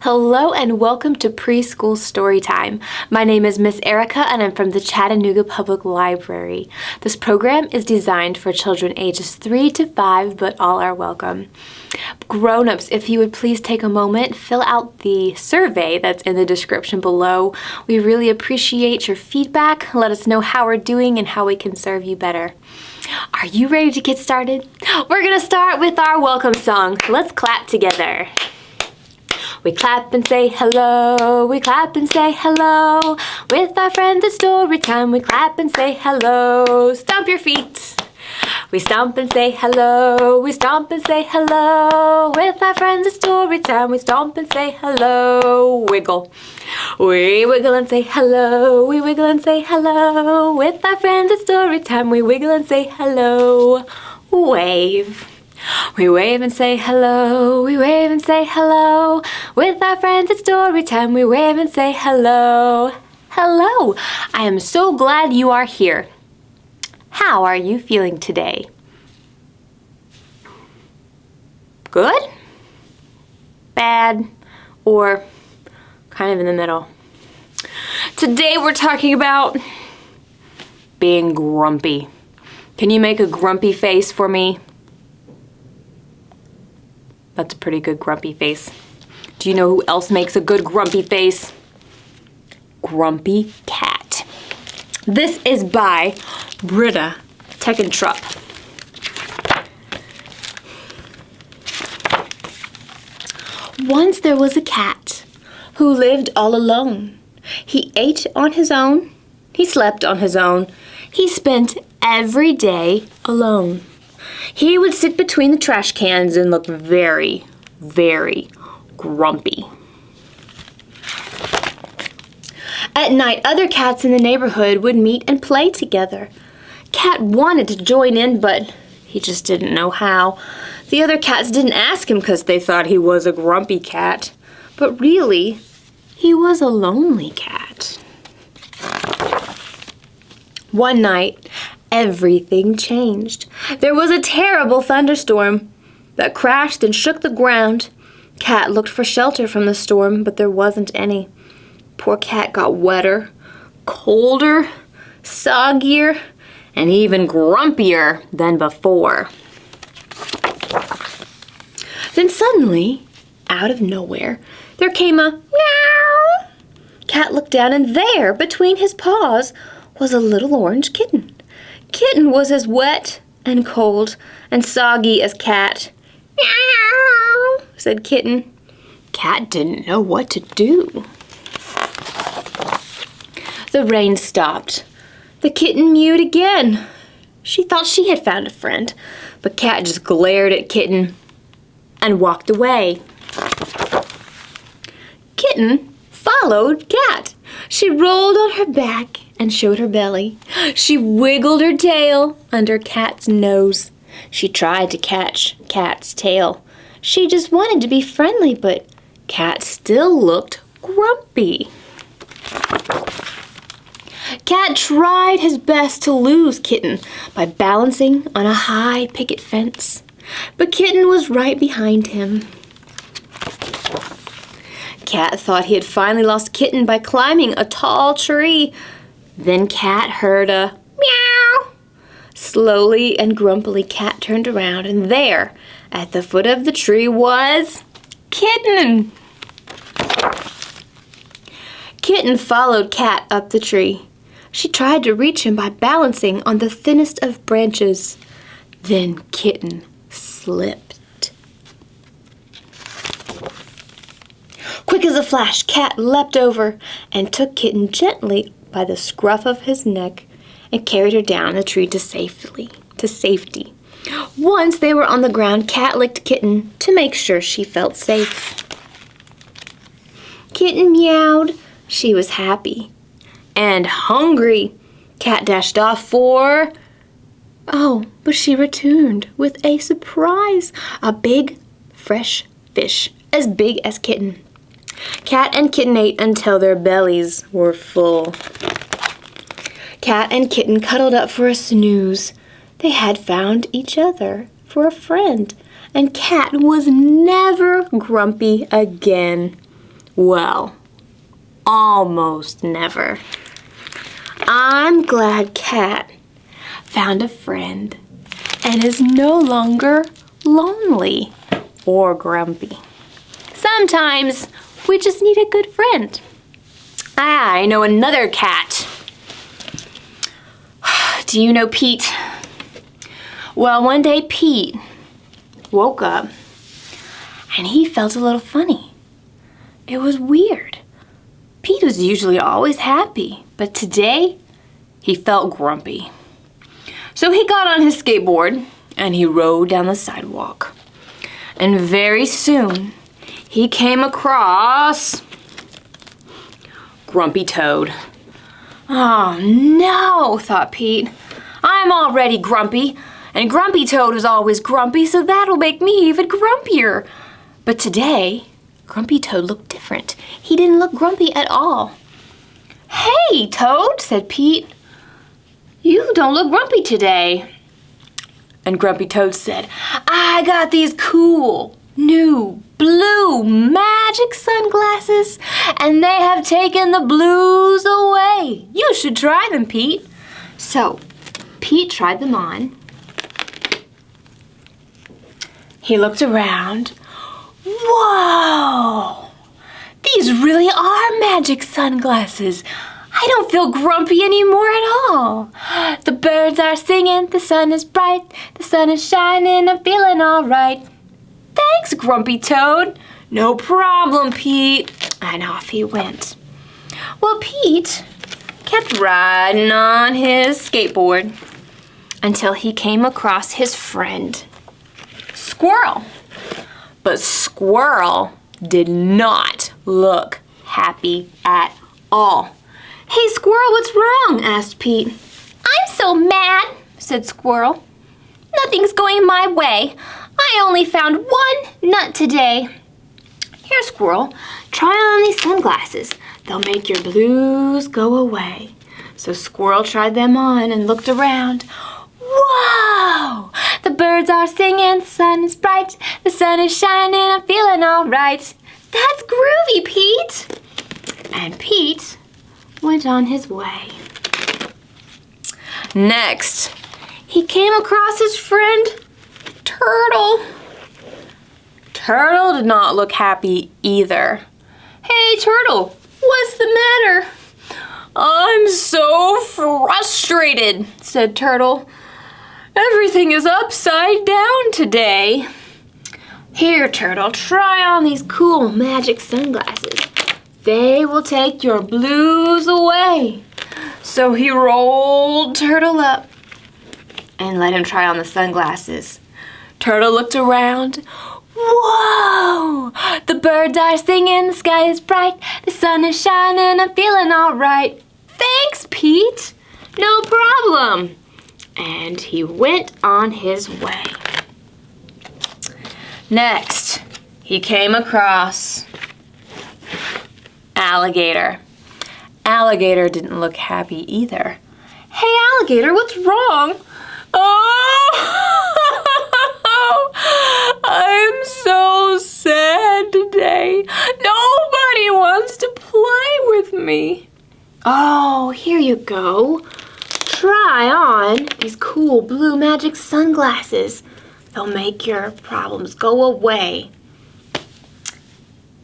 Hello and welcome to Preschool Storytime. My name is Miss Erica and I'm from the Chattanooga Public Library. This program is designed for children ages 3 to 5, but all are welcome. Grown-ups, if you would please take a moment, fill out the survey that's in the description below. We really appreciate your feedback. Let us know how we're doing and how we can serve you better. Are you ready to get started? We're gonna start with our welcome song. Let's clap together. We clap and say hello, we clap and say hello. With our friends at Storytime, we clap and say hello. Stomp your feet. We stomp and say hello, we stomp and say hello. With our friends at Storytime, we stomp and say hello. Wiggle. We wiggle and say hello, we wiggle and say hello. With our friends at Storytime, we wiggle and say hello. Wave. We wave and say hello, we wave and say hello. With our friends at Storytime, we wave and say hello. Hello! I am so glad you are here. How are you feeling today? Good? Bad? Or kind of in the middle? Today we're talking about being grumpy. Can you make a grumpy face for me? That's a pretty good grumpy face. Do you know who else makes a good grumpy face? Grumpy Cat. This is by Britta Teckentrup. Once there was a cat who lived all alone. He ate on his own. He slept on his own. He spent every day alone. He would sit between the trash cans and look very, very grumpy. At night, other cats in the neighborhood would meet and play together. Cat wanted to join in, but he just didn't know how. The other cats didn't ask him because they thought he was a grumpy cat. But really, he was a lonely cat. One night, everything changed. There was a terrible thunderstorm that crashed and shook the ground. Cat looked for shelter from the storm, but there wasn't any. Poor Cat got wetter, colder, soggier, and even grumpier than before. Then suddenly, out of nowhere, there came a meow. Cat looked down, and there, between his paws, was a little orange kitten. Kitten was as wet and cold and soggy as Cat. Meow, said Kitten. Cat didn't know what to do. The rain stopped. The kitten mewed again. She thought she had found a friend, but Cat just glared at Kitten and walked away. Kitten followed Cat. She rolled on her back and showed her belly. She wiggled her tail under Cat's nose. She tried to catch Cat's tail. She just wanted to be friendly, but Cat still looked grumpy. Cat tried his best to lose Kitten by balancing on a high picket fence, but Kitten was right behind him. Cat thought he had finally lost Kitten by climbing a tall tree. Then Cat heard a meow. Slowly and grumpily, Cat turned around, and there, at the foot of the tree, was Kitten. Kitten followed Cat up the tree. She tried to reach him by balancing on the thinnest of branches. Then Kitten slipped. Quick as a flash, Cat leapt over and took Kitten gently by the scruff of his neck and carried her down the tree to safety. Once they were on the ground, Cat licked Kitten to make sure she felt safe. Kitten meowed. She was happy and hungry. Cat dashed off for... Oh, but she returned with a surprise. A big, fresh fish, as big as Kitten. Cat and Kitten ate until their bellies were full. Cat and Kitten cuddled up for a snooze. They had found each other for a friend, and Cat was never grumpy again. Well, almost never. I'm glad Cat found a friend and is no longer lonely or grumpy. Sometimes we just need a good friend. I know another cat. Do you know Pete? Well, one day Pete woke up and he felt a little funny. It was weird. Pete was usually always happy, but today he felt grumpy. So he got on his skateboard and he rode down the sidewalk. And very soon he came across Grumpy Toad. Oh no, thought Pete. I'm already grumpy, and Grumpy Toad was always grumpy, so that'll make me even grumpier. But today, Grumpy Toad looked different. He didn't look grumpy at all. Hey, Toad, said Pete. You don't look grumpy today. And Grumpy Toad said, I got these cool, new, blue magic sunglasses, and they have taken the blues away. You should try them, Pete. So, Pete tried them on. He looked around. Whoa! These really are magic sunglasses. I don't feel grumpy anymore at all. The birds are singing, the sun is bright, the sun is shining, I'm feeling all right. Thanks, Grumpy Toad. No problem, Pete. And off he went. Well, Pete kept riding on his skateboard until he came across his friend, Squirrel. But Squirrel did not look happy at all. Hey, Squirrel, what's wrong? Asked Pete. I'm so mad, said Squirrel. Nothing's going my way. I only found one nut today. Here, Squirrel, try on these sunglasses. They'll make your blues go away. So Squirrel tried them on and looked around. Whoa! The birds are singing, the sun is bright, the sun is shining, I'm feeling all right. That's groovy, Pete. And Pete went on his way. Next, he came across his friend, Turtle. Turtle did not look happy either. Hey, Turtle, what's the matter? I'm so frustrated, said Turtle. Everything is upside down today. Here, Turtle, try on these cool magic sunglasses. They will take your blues away. So he rolled Turtle up and let him try on the sunglasses. Turtle looked around. Whoa! The birds are singing, the sky is bright, the sun is shining, I'm feeling all right. Thanks, Pete. No problem. And he went on his way. Next, he came across Alligator. Alligator didn't look happy either. Hey, Alligator, what's wrong? Oh, I'm so sad today. Nobody wants to play with me. Oh, here you go. Try on these cool blue magic sunglasses. They'll make your problems go away.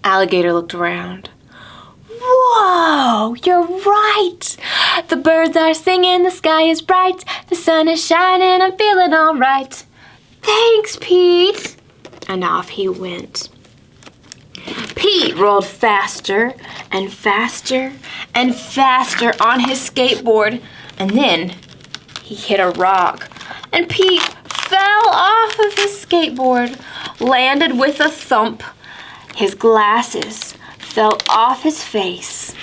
Alligator looked around. Whoa, you're right. The birds are singing, the sky is bright, the sun is shining, I'm feeling all right. Thanks, Pete. And off he went. Pete rolled faster and faster and faster on his skateboard, and then he hit a rock. And Pete fell off of his skateboard, landed with a thump. His glasses fell off his face,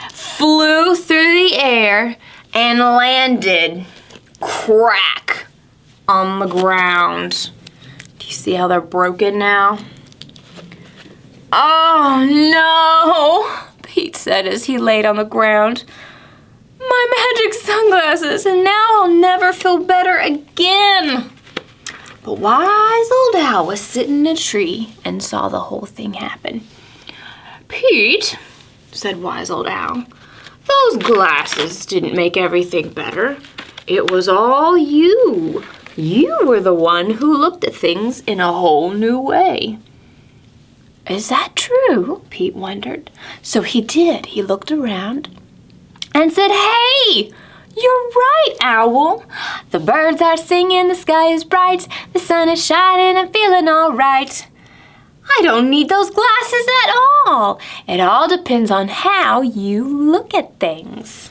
flew through the air, and landed crack on the ground. Do you see how they're broken now? Oh no, Pete said as he laid on the ground. My magic sunglasses, and now I'll never feel better again. But wise old owl was sitting in a tree and saw the whole thing happen. "Pete," said wise old Owl, "those glasses didn't make everything better. It was all you. You were the one who looked at things in a whole new way." "Is that true?" Pete wondered. So he did. He looked around and said, "Hey, you're right, Owl. The birds are singing, the sky is bright, the sun is shining, I'm feeling all right. I don't need those glasses at all. It all depends on how you look at things."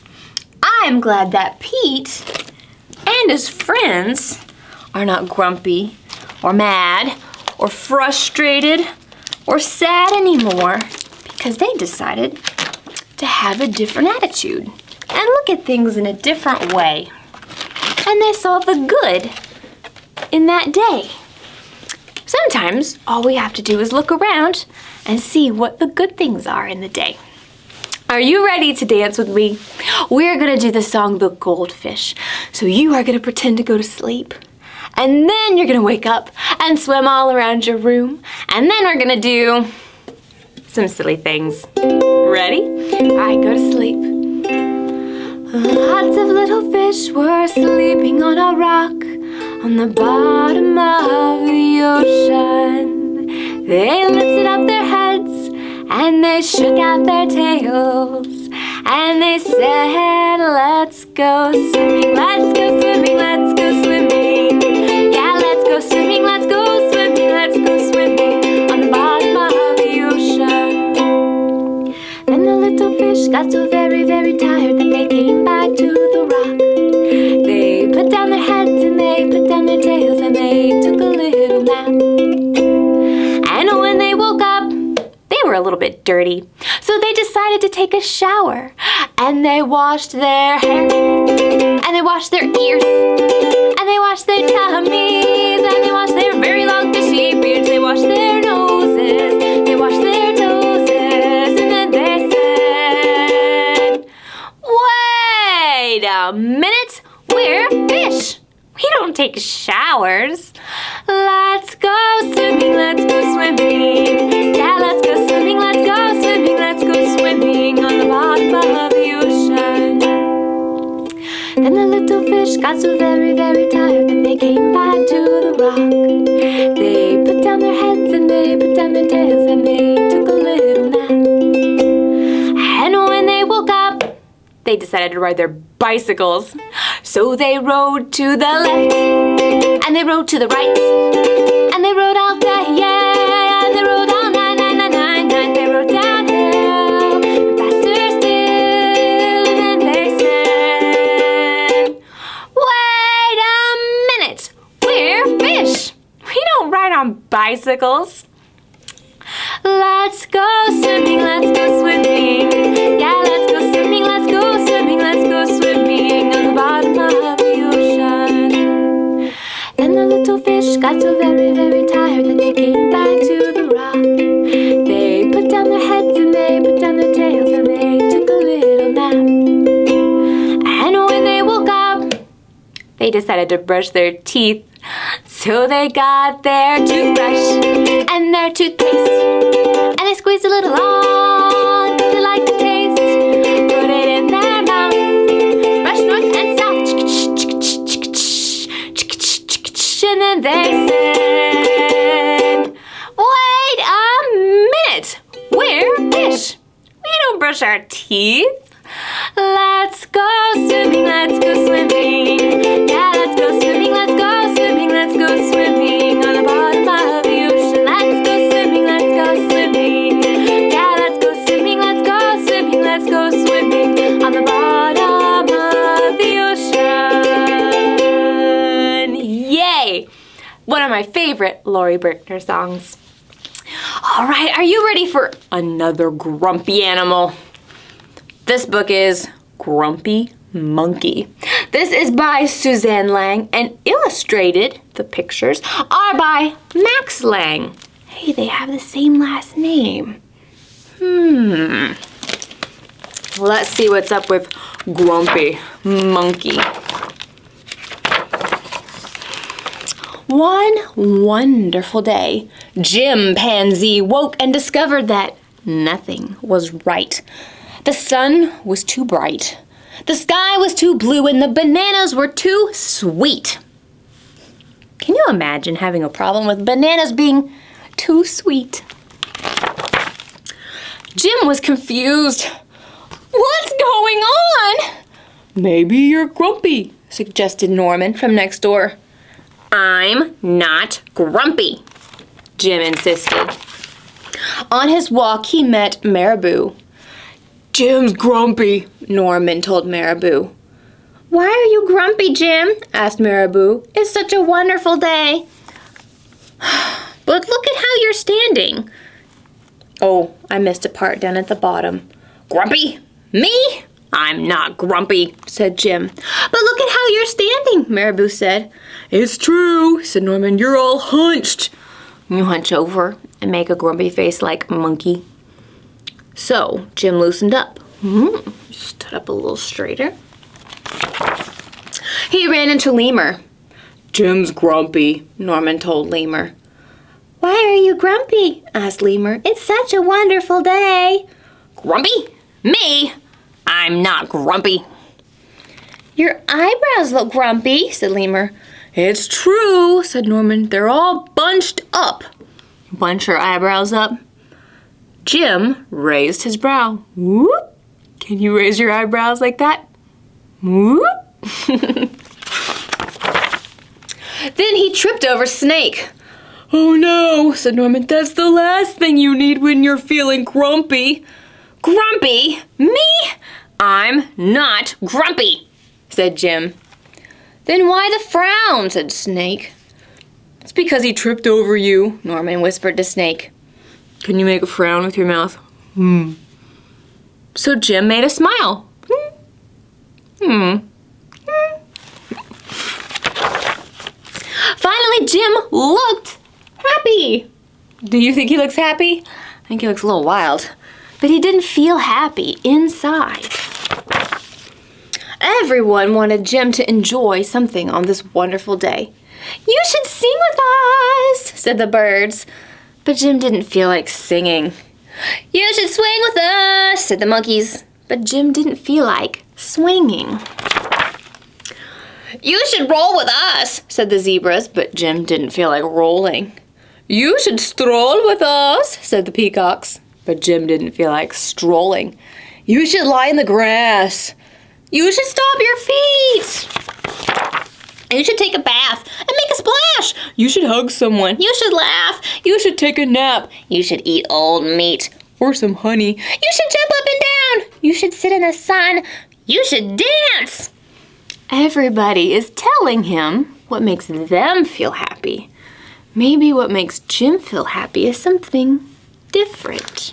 I'm glad that Pete and his friends are not grumpy or mad or frustrated or sad anymore, because they decided to have a different attitude and look at things in a different way. And they saw the good in that day. Sometimes all we have to do is look around and see what the good things are in the day. Are you ready to dance with me? We're gonna do the song The Goldfish. So you are gonna pretend to go to sleep. And then you're gonna wake up and swim all around your room. And then we're gonna do some silly things. Ready? All right, go to sleep. Lots of little fish were sleeping on a rock on the bottom of the ocean. They lifted up their heads and they shook out their tails. And they said, "Let's go swimming, let's go swimming, let's go swimming. Yeah, let's go swimming, let's go swimming, let's go swimming on the bottom of the ocean." Then the little fish got so very, very tired that they came back to the rock. They put down their heads and they put down their tails and they took a little nap. And when they woke up, they were a little bit dirty. So they decided to take a shower. And they washed their hair. And they washed their ears. And they washed their tummies. And they washed their very long fishy beards. They washed their noses. They washed their noses. And then they said, "Wait a minute. We're fish. We don't take showers. Let's go swimming, let's go swimming. Yeah, let's go swimming, let's go swimming, let's go swimming on the bottom of the ocean." Then the little fish got so very, very tired that they came back to the rock. They put down their heads and they put down their tails and they took a little nap. And when they woke up, they decided to ride their bicycles. So they rode to the left, and they rode to the right, and they rode all day, yeah, and they rode all night, night, night, night, night. They rode downhill, and faster still, and then they said, "Wait a minute, we're fish. We don't ride on bicycles. Let's go swimming, let's go swimming. Yeah, let's go swimming, let's go swimming, let's go swimming on the bottom of the ocean." Then the little fish got so very, very tired that they came back to the rock. They put down their heads and they put down their tails and they took a little nap. And when they woke up, they decided to brush their teeth. So they got their toothbrush and their toothpaste, and they squeezed a little on because they liked the taste. Put it in their mouth, brush north and south, and then they said, "Wait a minute, we're fish. We don't brush our teeth. Let's go swimming, let's go swimming. Yeah, let's go swimming, let's go swimming, let's go swimming on the bottom of the ocean. Let's go swimming, let's go swimming. Yeah, let's go swimming, let's go swimming, let's go swimming on the bottom of the ocean." Yay! One of my favorite Lori Berkner songs. All right, are you ready for another grumpy animal? This book is Grumpy Monkey. This is by Suzanne Lang and illustrated, the pictures are by Max Lang. Hey, they have the same last name. Let's see what's up with Grumpy Monkey. One wonderful day, Chimpanzee woke and discovered that Nothing was right. The sun was too bright. The sky was too blue and the bananas were too sweet. Can you imagine having a problem with bananas being too sweet? Jim was confused. What's going on? Maybe you're grumpy, suggested Norman from next door. I'm not grumpy, Jim insisted. On his walk, he met Marabou. Jim's grumpy, Norman told Marabou. Why are you grumpy, Jim? Asked Marabou. It's such a wonderful day. But look at how you're standing. Oh, I missed a part down at the bottom. Grumpy? Me? I'm not grumpy, said Jim. But look at how you're standing, Marabou said. It's true, said Norman. You're all hunched. You hunch over and make a grumpy face like a monkey. So Jim loosened up. Stood up a little straighter. He ran into Lemur. Jim's grumpy, Norman told Lemur. Why are you grumpy? Asked Lemur. It's such a wonderful day. Grumpy? Me? I'm not grumpy. Your eyebrows look grumpy, said Lemur. It's true, said Norman. They're all bunched up. Bunch your eyebrows up. Jim raised his brow. Whoop. Can you raise your eyebrows like that? Whoop. Then he tripped over Snake. Oh no, said Norman. That's the last thing you need when you're feeling grumpy. Grumpy? Me? I'm not grumpy, said Jim. Then why the frown, said Snake. It's because he tripped over you, Norman whispered to Snake. Can you make a frown with your mouth? So Jim made a smile. Finally, Jim looked happy. Do you think he looks happy? I think he looks a little wild. But he didn't feel happy inside. Everyone wanted Jim to enjoy something on this wonderful day. You should sing with us, said the birds. But Jim didn't feel like singing. You should swing with us, said the monkeys. But Jim didn't feel like swinging. You should roll with us, said the zebras, but Jim didn't feel like rolling. You should stroll with us, said the peacocks, but Jim didn't feel like strolling. You should lie in the grass. You should stomp your feet. And you should take a bath and make a splash. You should hug someone. You should laugh. You should take a nap. You should eat old meat or some honey. You should jump up and down. You should sit in the sun. You should dance. Everybody is telling him what makes them feel happy. Maybe what makes Jim feel happy is something different.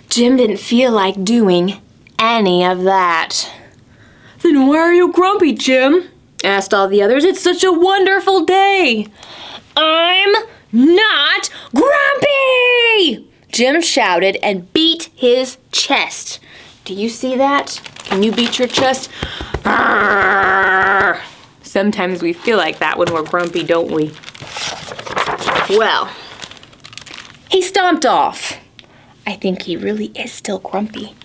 Jim didn't feel like doing any of that. Then why are you grumpy, Jim? Asked all the others. It's such a wonderful day. I'm not grumpy! Jim shouted and beat his chest. Do you see that? Can you beat your chest? Arrgh. Sometimes we feel like that when we're grumpy, don't we? Well, he stomped off. I think he really is still grumpy.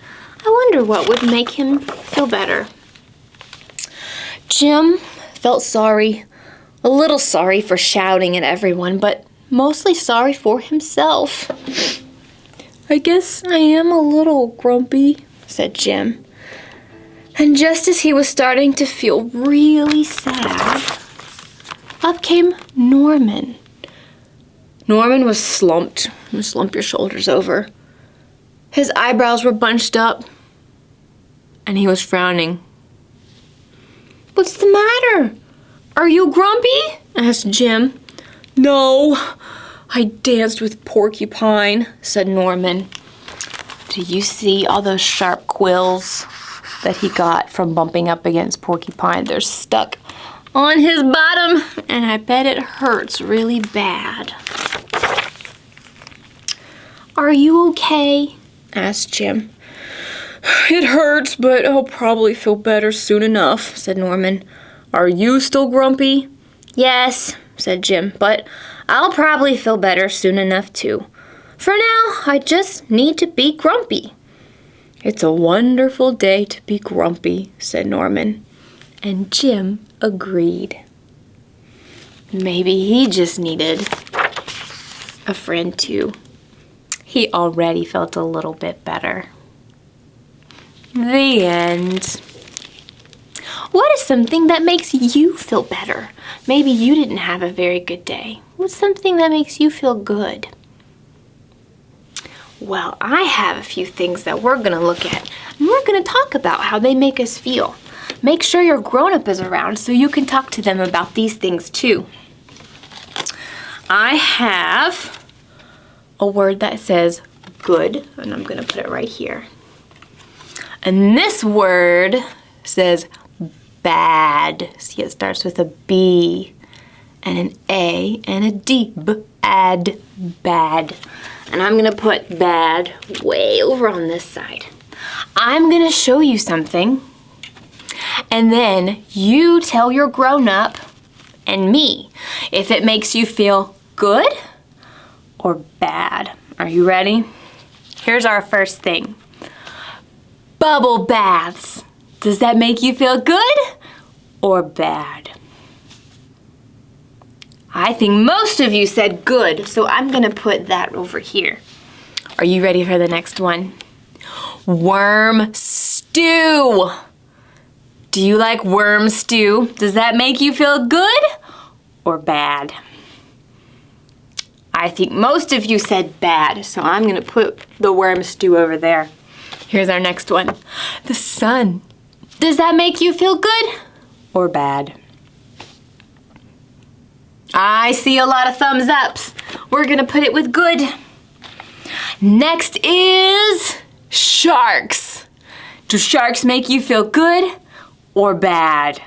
I wonder what would make him feel better. Jim felt sorry, a little sorry for shouting at everyone, but mostly sorry for himself. I guess I am a little grumpy, said Jim. And just as he was starting to feel really sad, up came Norman. Norman was slumped. Slump your shoulders over. His eyebrows were bunched up, and he was frowning. What's the matter? Are you grumpy? Asked Jim. No, I danced with Porcupine, said Norman. Do you see all those sharp quills that he got from bumping up against Porcupine? They're stuck on his bottom, and I bet it hurts really bad. Are you okay? Asked Jim. It hurts, but I'll probably feel better soon enough, said Norman. Are you still grumpy? Yes, said Jim, but I'll probably feel better soon enough too. For now, I just need to be grumpy." "It's a wonderful day to be grumpy," said Norman. And Jim agreed. Maybe he just needed a friend too. He already felt a little bit better. The end. What is something that makes you feel better? Maybe you didn't have a very good day. What's something that makes you feel good? Well, I have a few things that we're going to look at, and we're going to talk about how they make us feel. Make sure your grown-up is around so you can talk to them about these things too. I have a word that says good, and I'm going to put it right here. And this word says bad. See, it starts with a B and an A and a D. Bad, bad. And I'm going to put bad way over on this side. I'm going to show you something, and then you tell your grown-up and me if it makes you feel good or bad. Are you ready? Here's our first thing. Bubble baths. Does that make you feel good or bad? I think most of you said good, so I'm going to put that over here. Are you ready for the next one? Worm stew. Do you like worm stew? Does that make you feel good or bad? I think most of you said bad, so I'm going to put the worm stew over there. Here's our next one. The sun. Does that make you feel good or bad? I see a lot of thumbs ups. We're going to put it with good. Next is sharks. Do sharks make you feel good or bad?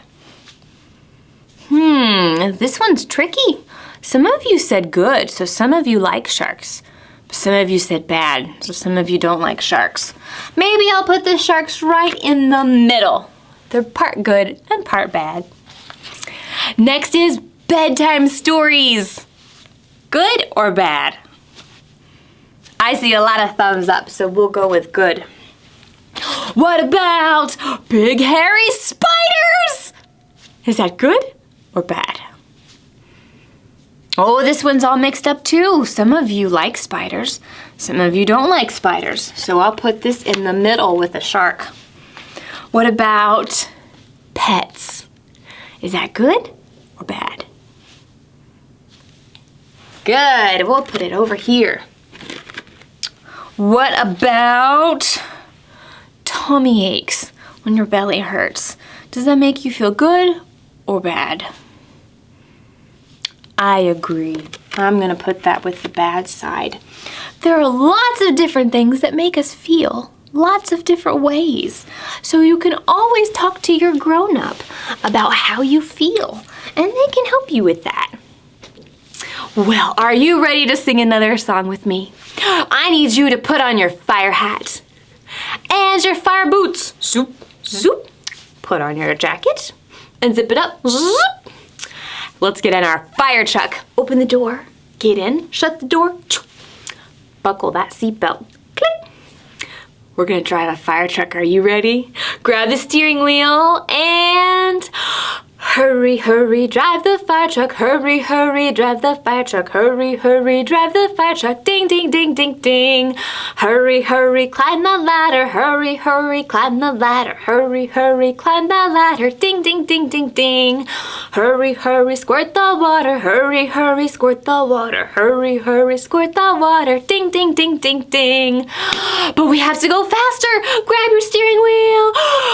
This one's tricky. Some of you said good, so some of you like sharks. Some of you said bad, so some of you don't like sharks. Maybe I'll put the sharks right in the middle. They're part good and part bad. Next is bedtime stories. Good or bad? I see a lot of thumbs up, so we'll go with good. What about big hairy spiders? Is that good or bad? Oh, this one's all mixed up too. Some of you like spiders. Some of you don't like spiders. So I'll put this in the middle with a shark. What about pets? Is that good or bad? Good. We'll put it over here. What about tummy aches when your belly hurts? Does that make you feel good or bad? I agree. I'm going to put that with the bad side. There are lots of different things that make us feel lots of different ways. So you can always talk to your grown-up about how you feel, and they can help you with that. Well, are you ready to sing another song with me? I need you to put on your fire hat and your fire boots. Zoop, zoop. Put on your jacket and zip it up. Zoop. Let's get in our fire truck. Open the door, get in, shut the door, buckle that seatbelt. Click. We're gonna drive a fire truck. Are you ready? Grab the steering wheel and hurry, hurry, drive the fire truck. Hurry, hurry, drive the fire truck. Hurry, hurry, drive the fire truck. Ding, ding, ding, ding, ding. Hurry, hurry, climb the ladder. Hurry, hurry, climb the ladder. Hurry, hurry, climb the ladder. Ding, ding, ding, ding, ding. Hurry, hurry, squirt the water. Hurry, hurry, squirt the water. Hurry, hurry, squirt the water. Ding, ding, ding, ding, ding. But we have to go faster. Grab your steering wheel.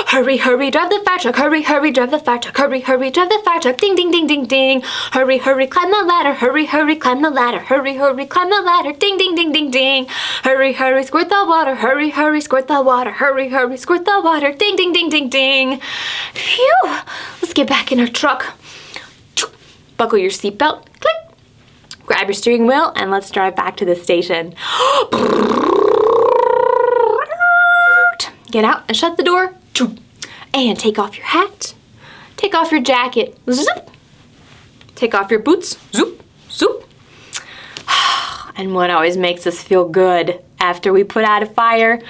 Hurry, hurry, drive the fire truck. Hurry, hurry, drive the fire truck. Hurry, hurry, drive the fire truck. Ding, ding, ding, ding, ding. Hurry, hurry, climb the ladder. Hurry, hurry, climb the ladder. Hurry, hurry, climb the ladder. Ding, ding, ding, ding, ding. Hurry, hurry, squirt the water. Hurry, hurry, squirt the water. Hurry, hurry, squirt the water. Ding, ding, ding, ding, ding. Phew. Let's get back in our truck. Buckle your seatbelt. Click. Grab your steering wheel and let's drive back to the station. Get out and shut the door. And take off your hat. Take off your jacket. Zoop. Take off your boots. Zoop, zoop. And what always makes us feel good after we put out a fire?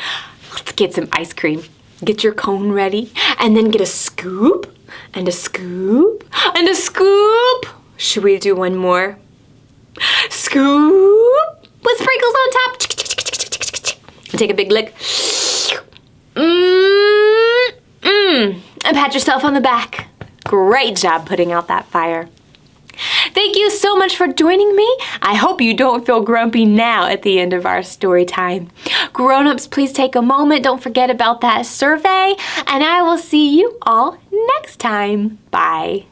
Let's get some ice cream. Get your cone ready, and then get a scoop, and a scoop, and a scoop. Should we do one more? Scoop with sprinkles on top. Take a big lick. And pat yourself on the back. Great job putting out that fire. Thank you so much for joining me. I hope you don't feel grumpy now at the end of our story time. Grown-ups, please take a moment. Don't forget about that survey. And I will see you all next time. Bye.